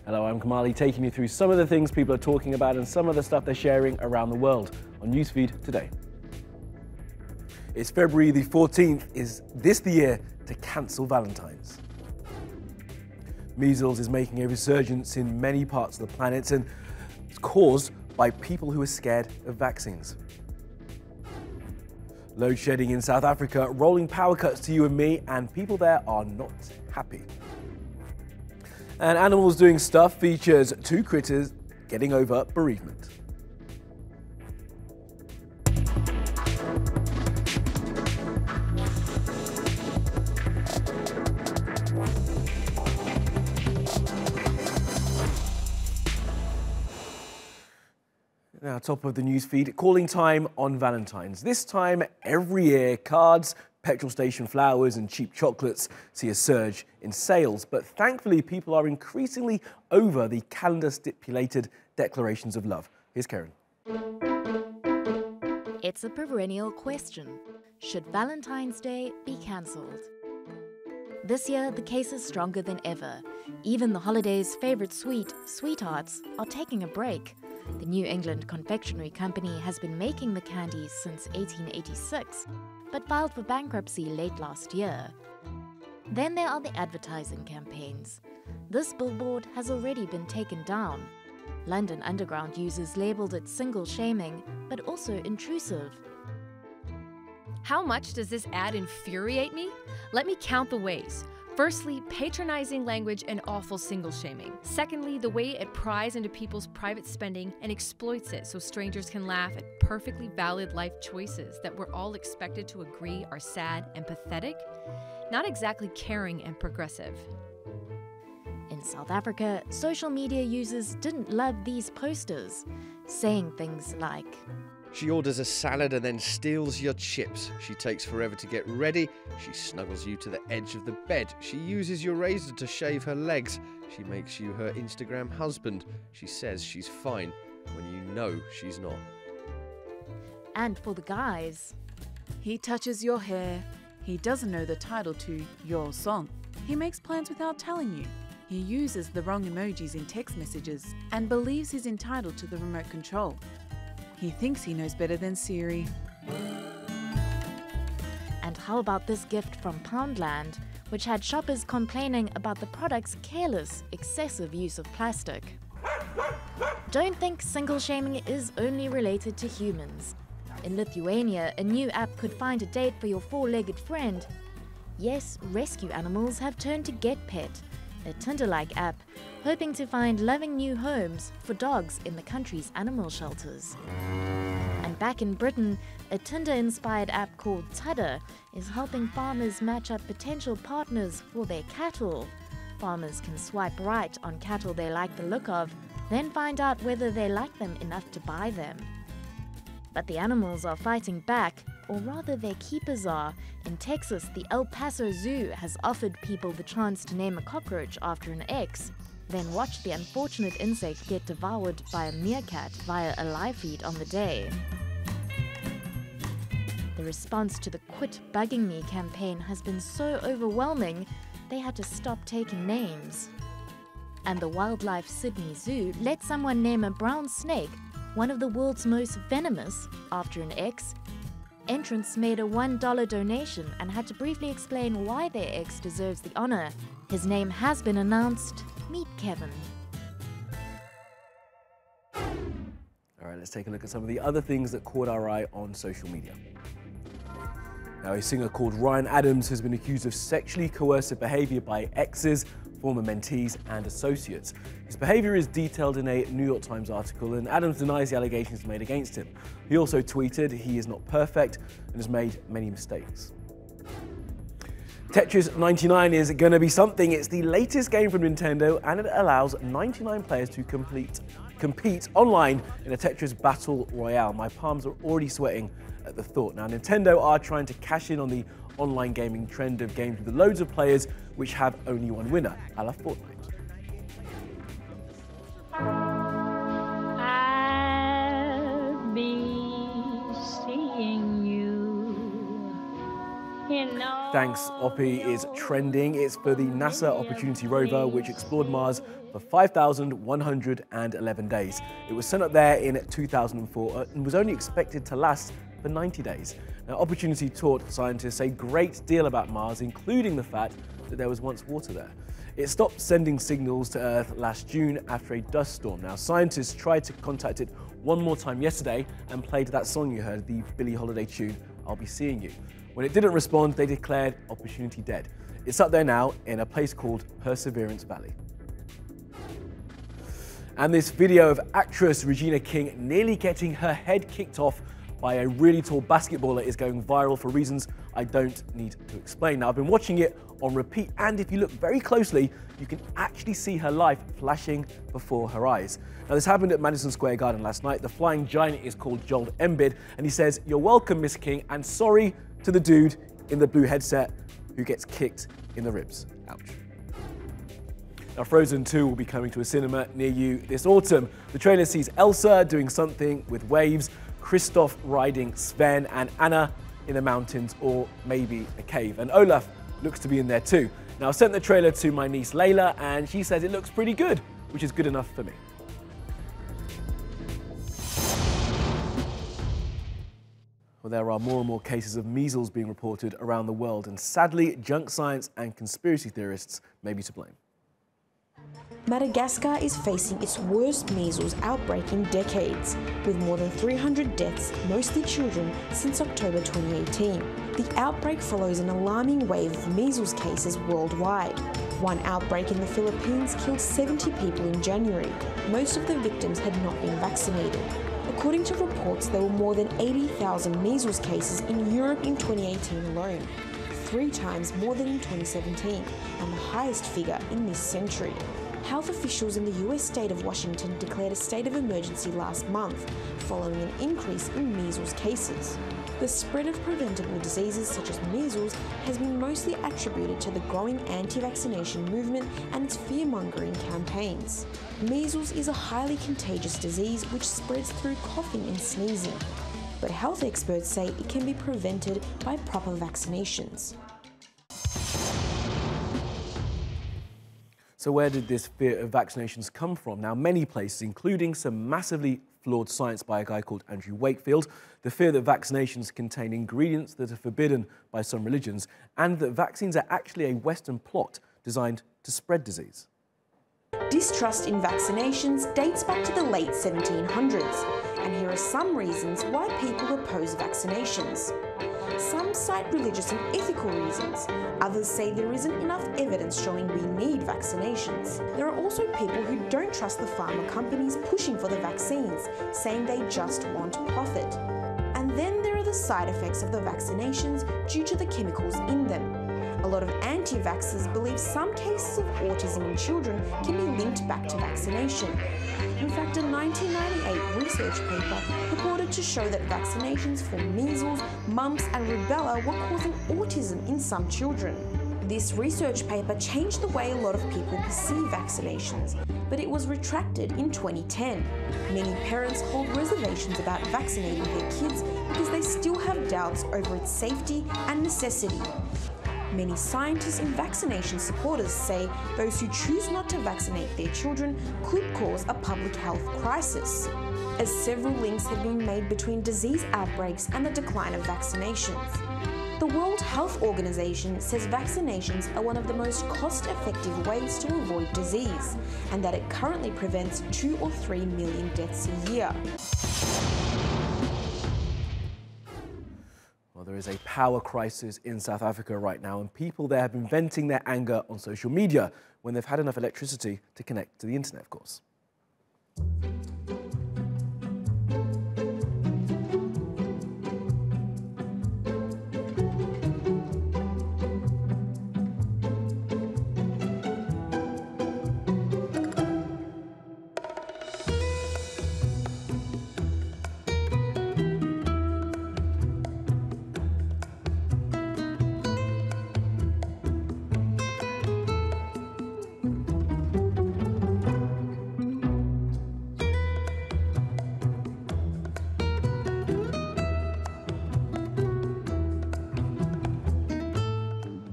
Hello, I'm Kamali, taking you through some of the things people are talking about and some of the stuff they're sharing around the world on NewsFeed today. It's February the 14th. Is this the year to cancel Valentine's? Measles is making a resurgence in many parts of the planet, and it's caused by people who are scared of vaccines. Load shedding in South Africa, rolling power cuts to you and me, and people there are not happy. And Animals Doing Stuff features two critters getting over bereavement. Now, top of the news feed, calling time on Valentine's. This time every year, cards, petrol station flowers and cheap chocolates see a surge in sales. But thankfully, people are increasingly over the calendar-stipulated declarations of love. Here's Karen. It's a perennial question. Should Valentine's Day be cancelled? This year, the case is stronger than ever. Even the holiday's favourite sweet, sweethearts, are taking a break. The New England confectionery company has been making the candies since 1886, but filed for bankruptcy late last year. Then there are the advertising campaigns. This billboard has already been taken down. London Underground users labelled it single shaming, but also intrusive. How much does this ad infuriate me? Let me count the ways. Firstly, patronizing language and awful single shaming. Secondly, the way it pries into people's private spending and exploits it so strangers can laugh at perfectly valid life choices that we're all expected to agree are sad and pathetic. Not exactly caring and progressive. In South Africa, social media users didn't love these posters, saying things like, "She orders a salad and then steals your chips. She takes forever to get ready. She snuggles you to the edge of the bed. She uses your razor to shave her legs. She makes you her Instagram husband. She says she's fine when you know she's not." And for the guys, "He touches your hair. He doesn't know the title to your song. He makes plans without telling you. He uses the wrong emojis in text messages and believes he's entitled to the remote control. He thinks he knows better than Siri." And how about this gift from Poundland, which had shoppers complaining about the product's careless, excessive use of plastic? Don't think single shaming is only related to humans. In Lithuania, a new app could find a date for your four-legged friend. Yes, rescue animals have turned to GetPet, a Tinder-like app, hoping to find loving new homes for dogs in the country's animal shelters. And back in Britain, a Tinder-inspired app called Tudder is helping farmers match up potential partners for their cattle. Farmers can swipe right on cattle they like the look of, then find out whether they like them enough to buy them. But the animals are fighting back, or rather their keepers are. In Texas, the El Paso Zoo has offered people the chance to name a cockroach after an ex, then watch the unfortunate insect get devoured by a meerkat via a live feed on the day. The response to the Quit Bugging Me campaign has been so overwhelming, they had to stop taking names. And the Wildlife Sydney Zoo let someone name a brown snake, one of the world's most venomous, after an ex. Entrants made a $1 donation and had to briefly explain why their ex deserves the honor. His name has been announced. Meet Kevin. All right, let's take a look at some of the other things that caught our eye on social media. Now, a singer called Ryan Adams has been accused of sexually coercive behavior by exes, former mentees and associates. His behavior is detailed in a New York Times article, and Adams denies the allegations made against him. He also tweeted, "He is not perfect and has made many mistakes." Tetris 99 is going to be something. It's the latest game from Nintendo, and it allows 99 players to compete online in a Tetris Battle Royale. My palms are already sweating at the thought. Now, Nintendo are trying to cash in on the online gaming trend of games with loads of players which have only one winner, a la Fortnite. I'll be seeing you in all Thanks, Oppie is trending. It's for the NASA Opportunity Rover, which explored Mars for 5,111 days. It was sent up there in 2004 and was only expected to last for 90 days. Now, Opportunity taught scientists a great deal about Mars, including the fact that there was once water there. It stopped sending signals to Earth last June after a dust storm. Now, scientists tried to contact it one more time yesterday and played that song you heard, the Billie Holiday tune, I'll Be Seeing You. When it didn't respond, they declared Opportunity dead. It's up there now in a place called Perseverance Valley. And this video of actress Regina King nearly getting her head kicked off by a really tall basketballer is going viral for reasons I don't need to explain. Now, I've been watching it on repeat, and if you look very closely, you can actually see her life flashing before her eyes. Now, this happened at Madison Square Garden last night. The flying giant is called Joel Embiid, and he says, "You're welcome, Miss King, and sorry to the dude in the blue headset who gets kicked in the ribs." Ouch. Now, Frozen 2 will be coming to a cinema near you this autumn. The trailer sees Elsa doing something with waves, Kristoff riding Sven, and Anna in the mountains or maybe a cave. And Olaf looks to be in there too. Now, I sent the trailer to my niece Layla, and she says it looks pretty good, which is good enough for me. Well, there are more and more cases of measles being reported around the world, and sadly, junk science and conspiracy theorists may be to blame. Madagascar is facing its worst measles outbreak in decades, with more than 300 deaths, mostly children, since October 2018. The outbreak follows an alarming wave of measles cases worldwide. One outbreak in the Philippines killed 70 people in January. Most of the victims had not been vaccinated. According to reports, there were more than 80,000 measles cases in Europe in 2018 alone, 3 times more than in 2017, and the highest figure in this century. Health officials in the US state of Washington declared a state of emergency last month, following an increase in measles cases. The spread of preventable diseases such as measles has been mostly attributed to the growing anti-vaccination movement and its fear-mongering campaigns. Measles is a highly contagious disease which spreads through coughing and sneezing, but health experts say it can be prevented by proper vaccinations. So where did this fear of vaccinations come from? Now, many places, including some massively flawed science by a guy called Andrew Wakefield, the fear that vaccinations contain ingredients that are forbidden by some religions, and that vaccines are actually a Western plot designed to spread disease. Distrust in vaccinations dates back to the late 1700s, and here are some reasons why people oppose vaccinations. Some cite religious and ethical reasons. Others say there isn't enough evidence showing we need vaccinations. There are also people who don't trust the pharma companies pushing for the vaccines, saying they just want profit. And then there are the side effects of the vaccinations due to the chemicals in them. A lot of anti-vaxxers believe some cases of autism in children can be linked back to vaccination. In fact, a 1998 research paper purported to show that vaccinations for measles, mumps and rubella were causing autism in some children. This research paper changed the way a lot of people perceive vaccinations, but it was retracted in 2010. Many parents hold reservations about vaccinating their kids because they still have doubts over its safety and necessity. Many scientists and vaccination supporters say those who choose not to vaccinate their children could cause a public health crisis, as several links have been made between disease outbreaks and the decline of vaccinations. The World Health Organization says vaccinations are one of the most cost-effective ways to avoid disease, and that it currently prevents 2 or 3 million deaths a year. Well, there is a power crisis in South Africa right now, and people there have been venting their anger on social media when they've had enough electricity to connect to the internet, of course.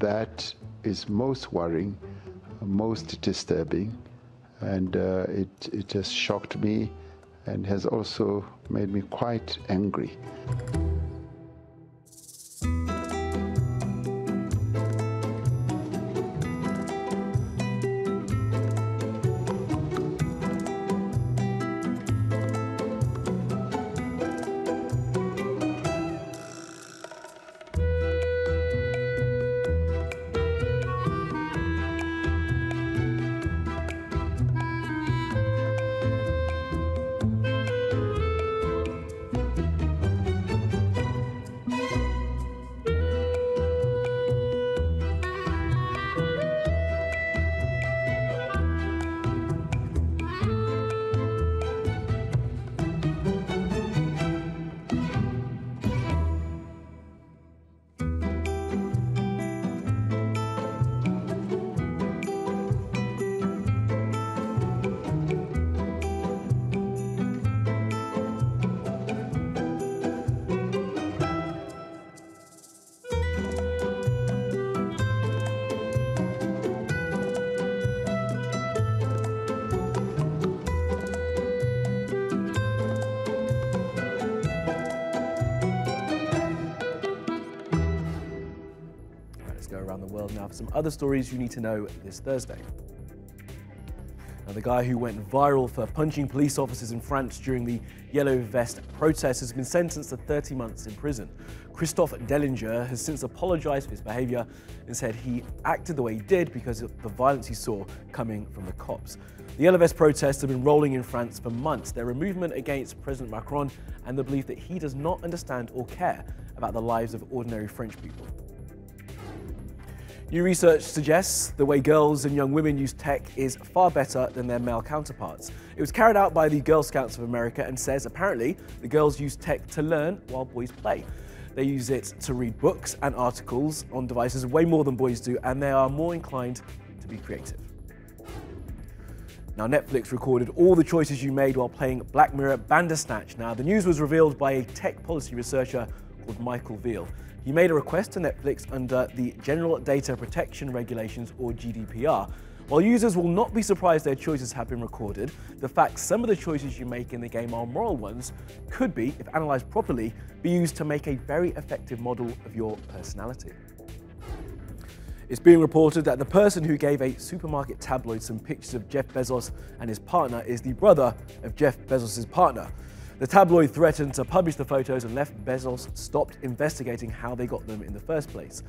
that is most worrying, most disturbing, and it has shocked me and has also made me quite angry. Around the world now for some other stories you need to know this Thursday. Now, the guy who went viral for punching police officers in France during the Yellow Vest protests has been sentenced to 30 months in prison. Christophe Dellinger has since apologized for his behavior and said he acted the way he did because of the violence he saw coming from the cops. The Yellow Vest protests have been rolling in France for months. They're a movement against President Macron and the belief that he does not understand or care about the lives of ordinary French people. New research suggests the way girls and young women use tech is far better than their male counterparts. It was carried out by the Girl Scouts of America and says apparently the girls use tech to learn while boys play. They use it to read books and articles on devices way more than boys do, and they are more inclined to be creative. Now, Netflix recorded all the choices you made while playing Black Mirror Bandersnatch. Now, the news was revealed by a tech policy researcher called Michael Veal. He made a request to Netflix under the General Data Protection Regulations, or GDPR. While users will not be surprised their choices have been recorded, the fact some of the choices you make in the game are moral ones could be, if analysed properly, be used to make a very effective model of your personality. It's being reported that the person who gave a supermarket tabloid some pictures of Jeff Bezos and his partner is the brother of Jeff Bezos' partner. The tabloid threatened to publish the photos and left Bezos stopped investigating how they got them in the first place.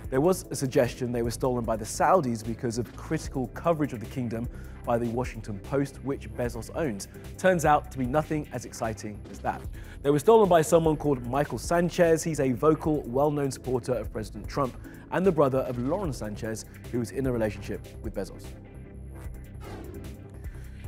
There was a suggestion they were stolen by the Saudis because of critical coverage of the kingdom by the Washington Post, which Bezos owns. Turns out to be nothing as exciting as that. They were stolen by someone called Michael Sanchez. He's a vocal, well-known supporter of President Trump and the brother of Lauren Sanchez, who is in a relationship with Bezos.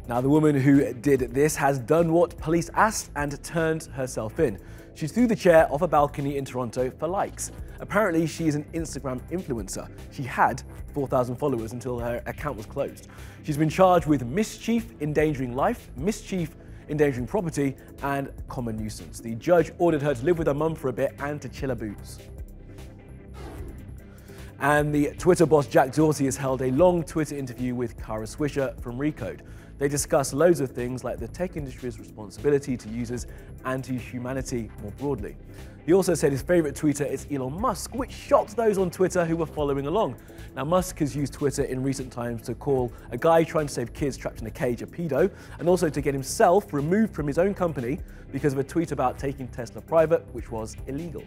Now, the woman who did this has done what police asked and turned herself in. She threw the chair off a balcony in Toronto for likes. Apparently, she is an Instagram influencer. She had 4,000 followers until her account was closed. She's been charged with mischief, endangering life, mischief, endangering property, and common nuisance. The judge ordered her to live with her mum for a bit and to chill her boots. And the Twitter boss Jack Dorsey has held a long Twitter interview with Kara Swisher from Recode. They discuss loads of things like the tech industry's responsibility to users and to humanity more broadly. He also said his favourite tweeter is Elon Musk, which shocked those on Twitter who were following along. Now, Musk has used Twitter in recent times to call a guy trying to save kids trapped in a cage a pedo, and also to get himself removed from his own company because of a tweet about taking Tesla private, which was illegal.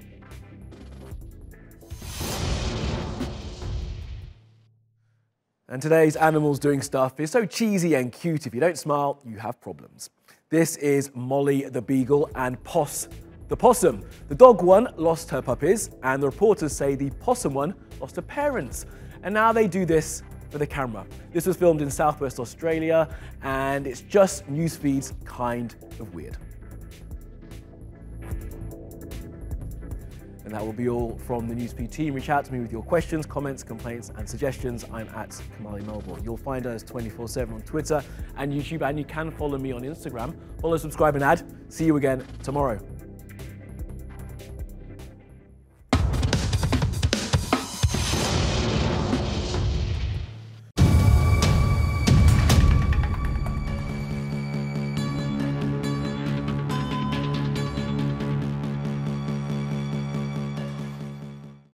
And today's Animals Doing Stuff is so cheesy and cute. If you don't smile, you have problems. This is Molly the Beagle and Poss the Possum. The dog one lost her puppies, and the reporters say the possum one lost her parents. And now they do this for the camera. This was filmed in Southwest Australia, and it's just NewsFeed's kind of weird. And that will be all from the NewsFeed team. Reach out to me with your questions, comments, complaints, and suggestions. I'm at Kamali Melbourne. You'll find us 24/7 on Twitter and YouTube, and you can follow me on Instagram. Follow, subscribe, and add. See you again tomorrow.